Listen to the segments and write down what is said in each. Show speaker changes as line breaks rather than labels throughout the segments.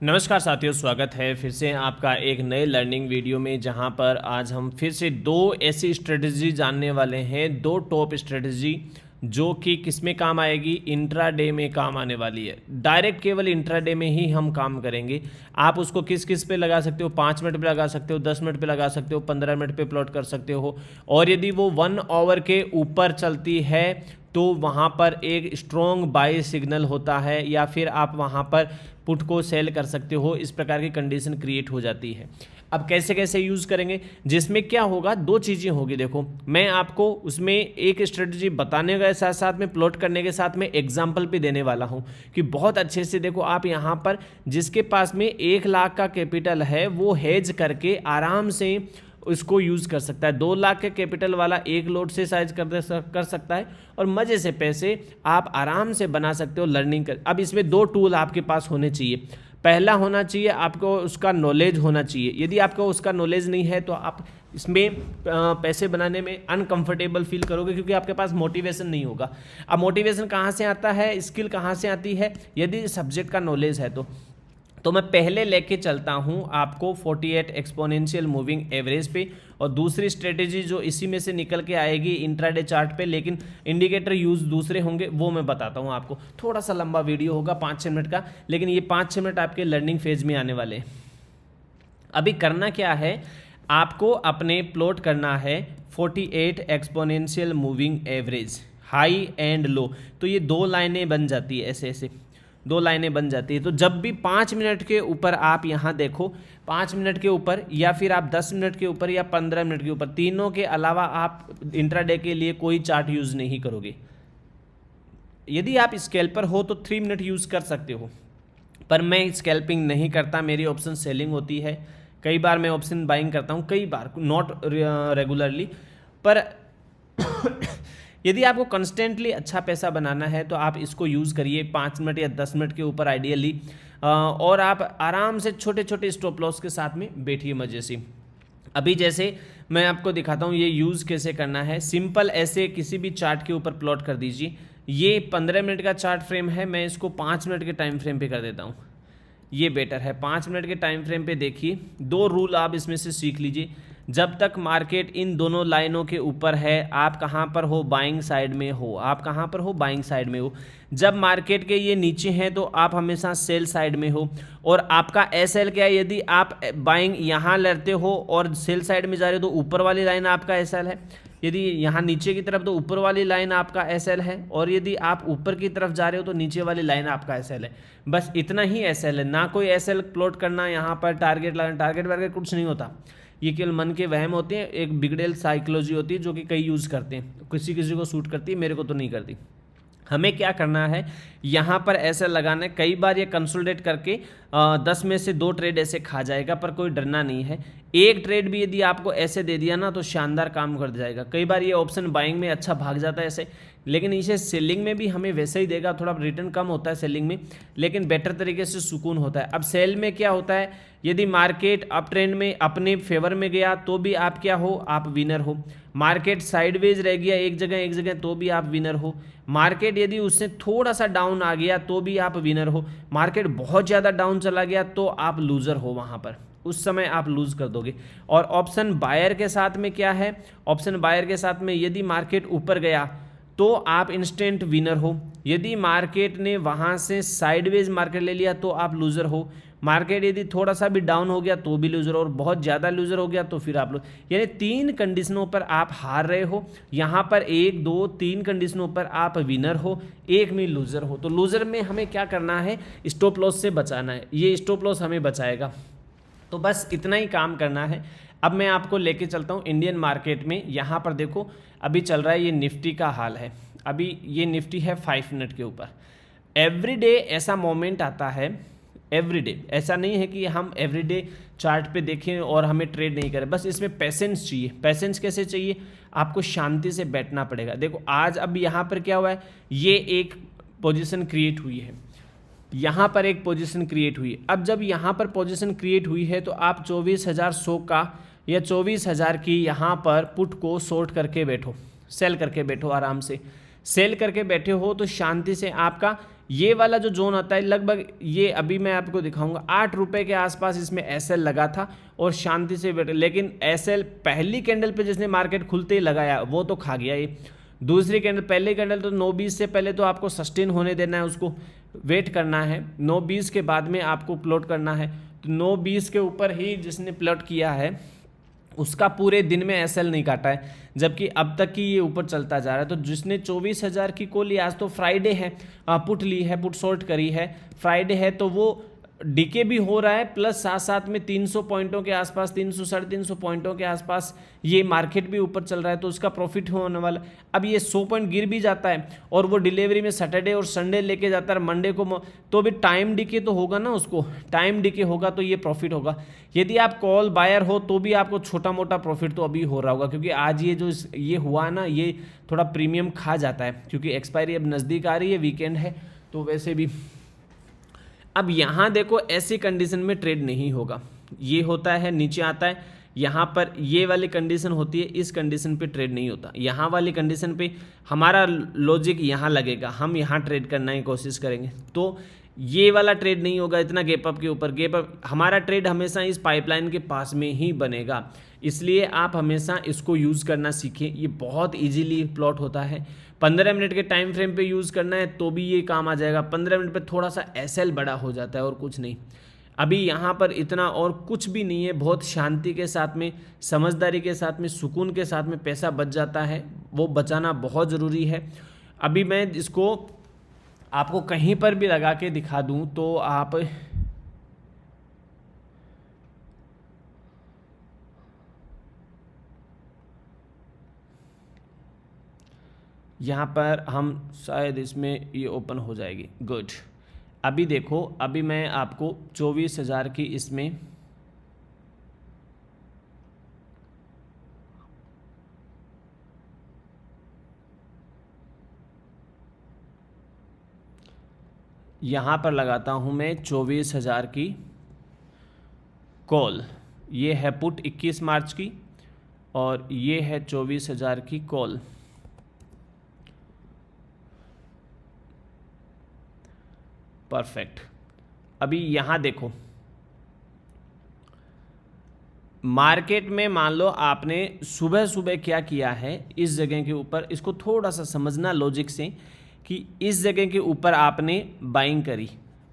नमस्कार साथियों, स्वागत है फिर से आपका एक नए लर्निंग वीडियो में, जहां पर आज हम फिर से दो ऐसी स्ट्रेटजी जानने वाले हैं, दो टॉप स्ट्रेटजी जो कि किस में काम आएगी, इंट्राडे में काम आने वाली है। डायरेक्ट केवल इंट्राडे में ही हम काम करेंगे। आप उसको किस किस पे लगा सकते हो, 5 मिनट पे लगा सकते हो, 10 मिनट पे लगा सकते हो, 15 मिनट पे प्लॉट कर सकते हो। और यदि वो 1 आवर के ऊपर चलती है तो वहाँ पर एक स्ट्रॉन्ग बाय सिग्नल होता है, या फिर आप वहाँ पर पुट को सेल कर सकते हो। इस प्रकार की कंडीशन क्रिएट हो जाती है। अब कैसे कैसे यूज़ करेंगे, जिसमें क्या होगा, दो चीज़ें होगी। देखो, मैं आपको उसमें एक स्ट्रेटजी बताने के साथ साथ में प्लॉट करने के साथ में एग्जाम्पल भी देने वाला हूँ कि बहुत अच्छे से देखो। आप यहाँ पर जिसके पास में 1 लाख का कैपिटल है वो हेज करके आराम से उसको यूज़ कर सकता है। 2 लाख के कैपिटल वाला एक लोड से साइज कर सकता है और मज़े से पैसे आप आराम से बना सकते हो लर्निंग कर। अब इसमें 2 टूल आपके पास होने चाहिए। पहला होना चाहिए आपको उसका नॉलेज होना चाहिए। यदि आपको उसका नॉलेज नहीं है तो आप इसमें पैसे बनाने में अनकंफर्टेबल फील करोगे, क्योंकि आपके पास मोटिवेशन नहीं होगा। अब मोटिवेशन कहाँ से आता है, स्किल कहाँ से आती है, यदि सब्जेक्ट का नॉलेज है तो मैं पहले लेके चलता हूँ आपको 48 एक्सपोनेंशियल मूविंग एवरेज पे, और दूसरी स्ट्रेटेजी जो इसी में से निकल के आएगी इंट्राडे चार्ट पे, लेकिन इंडिकेटर यूज़ दूसरे होंगे, वो मैं बताता हूँ आपको। थोड़ा सा लंबा वीडियो होगा, 5-6 मिनट का, लेकिन ये 5-6 मिनट आपके लर्निंग फेज में आने वाले हैं। अभी करना क्या है, आपको अपने प्लॉट करना है 48 exponential moving average, high and low. तो ये 2 लाइनें बन जाती है, ऐसे ऐसे 2 लाइनें बन जाती है। तो जब भी 5 मिनट के ऊपर आप यहाँ देखो, 5 मिनट के ऊपर या फिर आप 10 मिनट के ऊपर या 15 मिनट के ऊपर, तीनों के अलावा आप इंट्राडे के लिए कोई चार्ट यूज़ नहीं करोगे। यदि आप स्कैल्पर हो तो 3 मिनट यूज़ कर सकते हो, पर मैं स्कैल्पिंग नहीं करता, मेरी ऑप्शन सेलिंग होती है। कई बार मैं ऑप्शन बाइंग करता हूँ, कई बार, नॉट रेगुलरली। पर यदि आपको कंस्टेंटली अच्छा पैसा बनाना है तो आप इसको यूज़ करिए 5 मिनट या 10 मिनट के ऊपर आइडियली, और आप आराम से छोटे छोटे स्टॉप लॉस के साथ में बैठिए मजे से। अभी जैसे मैं आपको दिखाता हूँ ये यूज़ कैसे करना है। सिंपल ऐसे किसी भी चार्ट के ऊपर प्लॉट कर दीजिए। ये 15 मिनट का चार्ट फ्रेम है, मैं इसको 5 मिनट के टाइम फ्रेम पे कर देता हूँ, ये बेटर है। 5 मिनट के टाइम फ्रेम पे देखिए, 2 रूल आप इसमें से सीख लीजिए। जब तक मार्केट इन दोनों लाइनों के ऊपर है, आप कहाँ पर हो, बाइंग साइड में हो। आप कहाँ पर हो, बाइंग साइड में हो। जब मार्केट के ये नीचे हैं तो आप हमेशा सेल साइड में हो। और आपका एसएल क्या है, यदि आप बाइंग यहाँ लेते हो और सेल साइड में जा रहे हो तो ऊपर वाली लाइन आपका एसएल है। यदि यहाँ नीचे की तरफ तो ऊपर वाली लाइन आपका एसएल है, और यदि आप ऊपर की तरफ जा रहे हो तो नीचे वाली लाइन आपका एसएल है। बस इतना ही एसएल है, ना कोई एसएल प्लॉट करना यहाँ पर टारगेट लगाना। टारगेट वारगेट कुछ नहीं होता, ये केवल मन के वहम होते हैं, एक बिगड़ेल साइकोलॉजी होती है जो कि कई यूज़ करते हैं। किसी किसी को सूट करती है, मेरे को तो नहीं करती। हमें क्या करना है, यहाँ पर ऐसे लगाना है। कई बार ये कंसोलिडेट करके 10 में से 2 ट्रेड ऐसे खा जाएगा, पर कोई डरना नहीं है। एक ट्रेड भी यदि आपको ऐसे दे दिया ना तो शानदार काम कर जाएगा। कई बार ये ऑप्शन बाइंग में अच्छा भाग जाता है ऐसे, लेकिन इसे सेलिंग में भी हमें वैसे ही देगा। थोड़ा रिटर्न कम होता है सेलिंग में, लेकिन बेटर तरीके से सुकून होता है। अब सेल में क्या होता है, यदि मार्केट अप ट्रेंड में अपने फेवर में गया तो भी आप क्या हो, आप विनर हो। मार्केट साइडवेज रह गया एक जगह तो भी आप विनर हो। मार्केट यदि उससे थोड़ा सा डाउन आ गया तो भी आप विनर हो। मार्केट बहुत ज़्यादा डाउन चला गया तो आप लूज़र हो, वहाँ पर उस समय आप लूज़ कर दोगे। और ऑप्शन बायर के साथ में क्या है, ऑप्शन बायर के साथ में यदि मार्केट ऊपर गया तो आप इंस्टेंट विनर हो। यदि मार्केट ने वहाँ से साइडवेज मार्केट ले लिया तो आप लूज़र हो। मार्केट यदि थोड़ा सा भी डाउन हो गया तो भी लूज़र, और बहुत ज़्यादा लूज़र हो गया तो फिर आप यानी 3 कंडीशनों पर आप हार रहे हो। यहाँ पर 1, 2, 3 कंडीशनों पर आप विनर हो, एक में लूज़र हो। तो लूज़र में हमें क्या करना है, स्टॉप लॉस से बचाना है। ये स्टॉप लॉस हमें बचाएगा, तो बस इतना ही काम करना है। अब मैं आपको लेके चलता हूँ इंडियन मार्केट में। यहाँ पर देखो अभी चल रहा है, ये निफ्टी का हाल है। अभी ये निफ्टी है 5 मिनट के ऊपर। एवरीडे ऐसा मोमेंट आता है, एवरीडे, ऐसा नहीं है कि हम एवरीडे चार्ट पे देखें और हमें ट्रेड नहीं करें। बस इसमें पेशेंस चाहिए। पेशेंस कैसे चाहिए, आपको शांति से बैठना पड़ेगा। देखो आज अब यहाँ पर क्या हुआ है, ये एक पोजीशन क्रिएट हुई है, यहाँ पर एक पोजीशन क्रिएट हुई है। अब जब यहाँ पर पोजीशन क्रिएट हुई है तो आप 24,100 का या 24,000 की यहाँ पर पुट को शॉर्ट करके बैठो, सेल करके बैठो, आराम से सेल करके बैठे हो तो शांति से आपका ये वाला जो जोन आता है लगभग ये अभी मैं आपको दिखाऊंगा 8 रुपये के आसपास इसमें एसएल लगा था और शांति से बैठे, लेकिन एसएल पहली कैंडल पे जिसने मार्केट खुलते ही लगाया वो तो खा गया ये। दूसरी कैंडल, पहले कैंडल तो 9:20 से पहले तो आपको सस्टेन होने देना है, उसको वेट करना है, 9:20 के बाद में आपको प्लॉट करना है। तो 9:20 के ऊपर ही जिसने प्लॉट किया है उसका पूरे दिन में एसएल नहीं काटा है, जबकि अब तक की ये ऊपर चलता जा रहा है। तो जिसने 24,000 की कॉल ली, आज तो फ्राइडे है, पुट ली है, पुट शॉर्ट करी है, फ्राइडे है, तो वो डीके भी हो रहा है, प्लस साथ साथ में 300 पॉइंटों के आसपास, 300 साढ़े 300 पॉइंटों के आसपास ये मार्केट भी ऊपर चल रहा है, तो उसका प्रॉफिट होने वाला। अब ये 100 पॉइंट गिर भी जाता है और वो डिलीवरी में सैटरडे और संडे लेके जाता है, मंडे को, तो भी टाइम डीके तो होगा ना, उसको टाइम डीके होगा तो ये प्रॉफिट होगा। यदि आप कॉल बायर हो तो भी आपको छोटा मोटा प्रॉफिट तो अभी हो रहा होगा, क्योंकि आज ये जो ये हुआ ना, ये थोड़ा प्रीमियम खा जाता है, क्योंकि एक्सपायरी अब नज़दीक आ रही है, वीकेंड है, तो वैसे भी। अब यहाँ देखो ऐसी कंडीशन में ट्रेड नहीं होगा, ये होता है नीचे आता है, यहाँ पर ये वाली कंडीशन होती है, इस कंडीशन पे ट्रेड नहीं होता। यहाँ वाली कंडीशन पे हमारा लॉजिक यहाँ लगेगा, हम यहाँ ट्रेड करने की कोशिश करेंगे, तो ये वाला ट्रेड नहीं होगा इतना गैप अप के ऊपर। गैप अप, हमारा ट्रेड हमेशा इस पाइपलाइन के पास में ही बनेगा, इसलिए आप हमेशा इसको यूज़ करना सीखें। ये बहुत इजीली प्लॉट होता है, 15 मिनट के टाइम फ्रेम पे यूज़ करना है तो भी ये काम आ जाएगा। 15 मिनट पे थोड़ा सा एसएल बड़ा हो जाता है और कुछ नहीं। अभी यहाँ पर इतना और कुछ भी नहीं है, बहुत शांति के साथ में, समझदारी के साथ में, सुकून के साथ में पैसा बच जाता है, वो बचाना बहुत ज़रूरी है। अभी मैं इसको आपको कहीं पर भी लगा के दिखा दूँ तो आप यहाँ पर हम शायद इसमें ये ओपन हो जाएगी, गुड। अभी देखो, अभी मैं आपको 24,000 की इसमें यहाँ पर लगाता हूँ मैं 24,000 की कॉल। ये है पुट 21 मार्च की और ये है 24,000 की कॉल। परफेक्ट। अभी यहाँ देखो, मार्केट में मान लो आपने सुबह सुबह क्या किया है, इस जगह के ऊपर, इसको थोड़ा सा समझना लॉजिक से, कि इस जगह के ऊपर आपने बाइंग करी,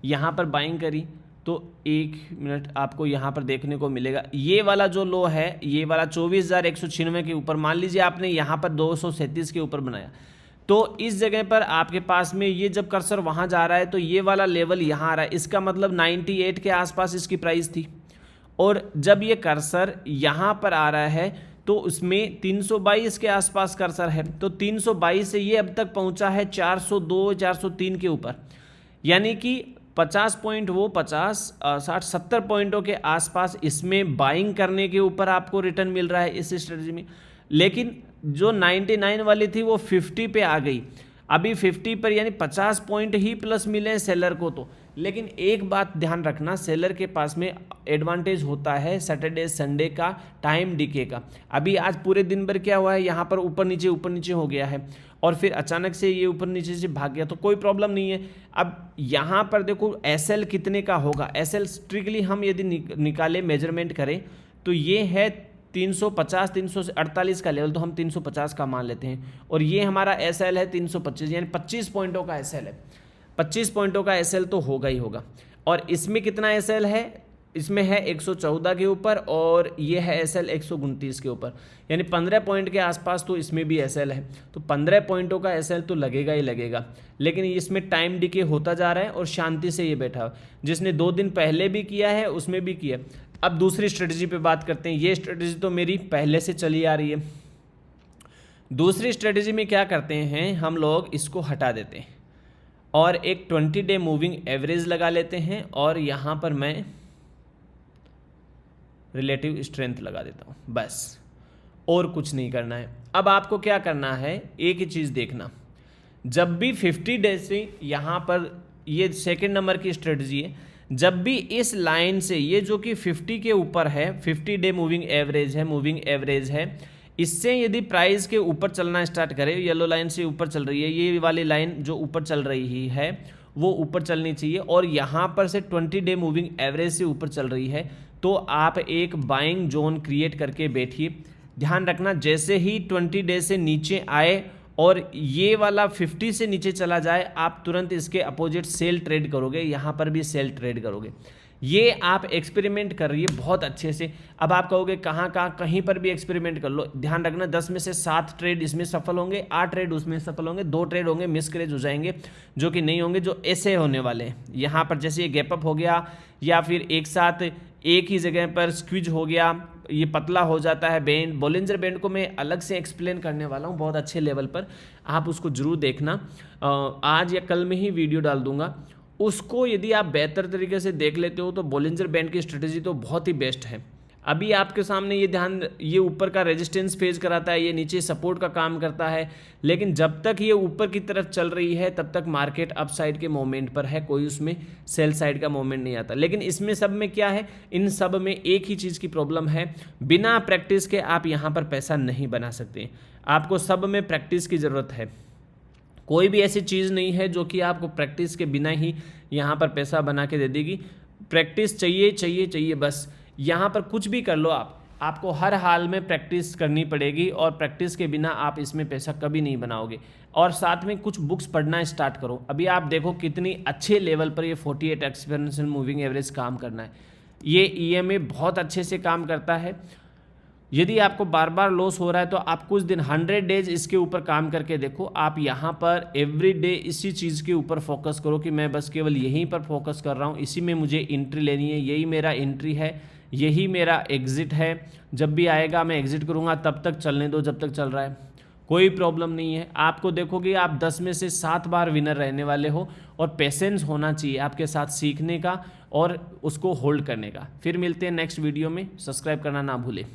यहाँ पर बाइंग करी, तो 1 मिनट आपको यहाँ पर देखने को मिलेगा, ये वाला जो लो है, ये वाला 24,196 के ऊपर, मान लीजिए आपने यहाँ पर 237 के ऊपर बनाया, तो इस जगह पर आपके पास में ये जब कर्सर वहाँ जा रहा है तो ये वाला लेवल यहाँ आ रहा है, इसका मतलब 98 के आसपास इसकी प्राइस थी। और जब ये कर्सर यहाँ पर आ रहा है तो उसमें 322 के आसपास कर्सर है, तो 322 से ये अब तक पहुँचा है 402 403 के ऊपर, यानी कि 50 पॉइंट, वो 50 60 70 पॉइंटों के आसपास इसमें बाइंग करने के ऊपर आपको रिटर्न मिल रहा है इस स्ट्रेटजी में। लेकिन जो 99 वाली थी वो 50 पे आ गई, अभी 50 पर, यानी 50 पॉइंट ही प्लस मिले सेलर को तो। लेकिन एक बात ध्यान रखना, सेलर के पास में एडवांटेज होता है सैटरडे संडे का टाइम डीके का। अभी आज पूरे दिन भर क्या हुआ है, यहाँ पर ऊपर नीचे हो गया है और फिर अचानक से ये ऊपर नीचे से भाग गया, तो कोई प्रॉब्लम नहीं है। अब यहाँ पर देखो एसएल कितने का होगा, एसएल स्ट्रिक्टली हम यदि निकाले, मेजरमेंट करें, तो ये है 350 348 का लेवल, तो हम 350 का मान लेते हैं, और ये हमारा एसएल है 325, यानी 25 पॉइंटों का एसएल है। 25 पॉइंटों का एसएल तो होगा ही होगा। और इसमें कितना एसएल है, इसमें है 114 के ऊपर और ये है एसएल 129 के ऊपर, यानी 15 पॉइंट के आसपास तो इसमें भी एसएल है, तो 15 पॉइंटों का एसएल तो लगेगा ही लगेगा। लेकिन इसमें टाइम डिके होता जा रहा है और शांति से ये बैठा है, जिसने 2 दिन पहले भी किया है उसमें भी किया। अब दूसरी स्ट्रेटजी पे बात करते हैं। ये स्ट्रेटजी तो मेरी पहले से चली आ रही है। दूसरी स्ट्रेटजी में क्या करते हैं हम लोग, इसको हटा देते हैं और एक 20 डे मूविंग एवरेज लगा लेते हैं और यहाँ पर मैं रिलेटिव स्ट्रेंथ लगा देता हूँ, बस, और कुछ नहीं करना है। अब आपको क्या करना है, एक ही चीज़ देखना, जब भी 50 डे से यहाँ पर, ये सेकंड नंबर की स्ट्रेटजी है, जब भी इस लाइन से, ये जो कि 50 के ऊपर है, 50 डे मूविंग एवरेज है, इससे यदि प्राइस के ऊपर चलना स्टार्ट करे, येलो लाइन से ऊपर चल रही है, ये वाली लाइन जो ऊपर चल रही है वो ऊपर चलनी चाहिए और यहाँ पर से 20 डे मूविंग एवरेज से ऊपर चल रही है तो आप एक बाइंग जोन क्रिएट करके बैठिए। ध्यान रखना जैसे ही 20 डे से नीचे आए और ये वाला 50 से नीचे चला जाए आप तुरंत इसके अपोजिट सेल ट्रेड करोगे, यहाँ पर भी सेल ट्रेड करोगे। ये आप एक्सपेरिमेंट कर रही है बहुत अच्छे से। अब आप कहोगे कहाँ कहीं पर भी एक्सपेरिमेंट कर लो। ध्यान रखना 10 में से 7 ट्रेड इसमें सफल होंगे, 8 ट्रेड उसमें सफल होंगे, 2 ट्रेड होंगे मिसकरेज हो जाएंगे जो कि नहीं होंगे, जो ऐसे होने वाले हैं। यहाँ पर जैसे ये गैप अप हो गया या फिर एक साथ एक ही जगह पर स्क्विज हो गया, ये पतला हो जाता है बैंड। बॉलिंजर बैंड को मैं अलग से एक्सप्लेन करने वाला हूँ बहुत अच्छे लेवल पर, आप उसको जरूर देखना। आज या कल में ही वीडियो डाल दूंगा उसको। यदि आप बेहतर तरीके से देख लेते हो तो बॉलिंजर बैंड की स्ट्रेटेजी तो बहुत ही बेस्ट है। अभी आपके सामने ये ऊपर का रेजिस्टेंस फेज कराता है, ये नीचे सपोर्ट का काम करता है, लेकिन जब तक ये ऊपर की तरफ चल रही है तब तक मार्केट अप साइड के मोमेंट पर है, कोई उसमें सेल साइड का मोमेंट नहीं आता। लेकिन इसमें सब में क्या है, इन सब में एक ही चीज़ की प्रॉब्लम है, बिना प्रैक्टिस के आप यहाँ पर पैसा नहीं बना सकते। आपको सब में प्रैक्टिस की ज़रूरत है। कोई भी ऐसी चीज़ नहीं है जो कि आपको प्रैक्टिस के बिना ही यहाँ पर पैसा बना के दे देगी। प्रैक्टिस चाहिए चाहिए चाहिए बस। यहाँ पर कुछ भी कर लो आपको हर हाल में प्रैक्टिस करनी पड़ेगी और प्रैक्टिस के बिना आप इसमें पैसा कभी नहीं बनाओगे। और साथ में कुछ बुक्स पढ़ना स्टार्ट करो। अभी आप देखो कितनी अच्छे लेवल पर ये 48 एक्सपोनेंशियल मूविंग एवरेज काम करना है। ये EMA बहुत अच्छे से काम करता है। यदि आपको बार बार लॉस हो रहा है तो आप कुछ दिन 100 डेज इसके ऊपर काम करके देखो। आप यहाँ पर एवरी डे इसी चीज़ के ऊपर फोकस करो कि मैं बस केवल यहीं पर फोकस कर रहा हूँ, इसी में मुझे एंट्री लेनी है, यही मेरा एंट्री है, यही मेरा एग्ज़िट है। जब भी आएगा मैं एग्ज़िट करूँगा, तब तक चलने दो जब तक चल रहा है, कोई प्रॉब्लम नहीं है। आपको देखोगे आप 10 में से 7 बार विनर रहने वाले हो। और पेशेंस होना चाहिए आपके साथ सीखने का और उसको होल्ड करने का। फिर मिलते हैं नेक्स्ट वीडियो में, सब्सक्राइब करना ना भूलें।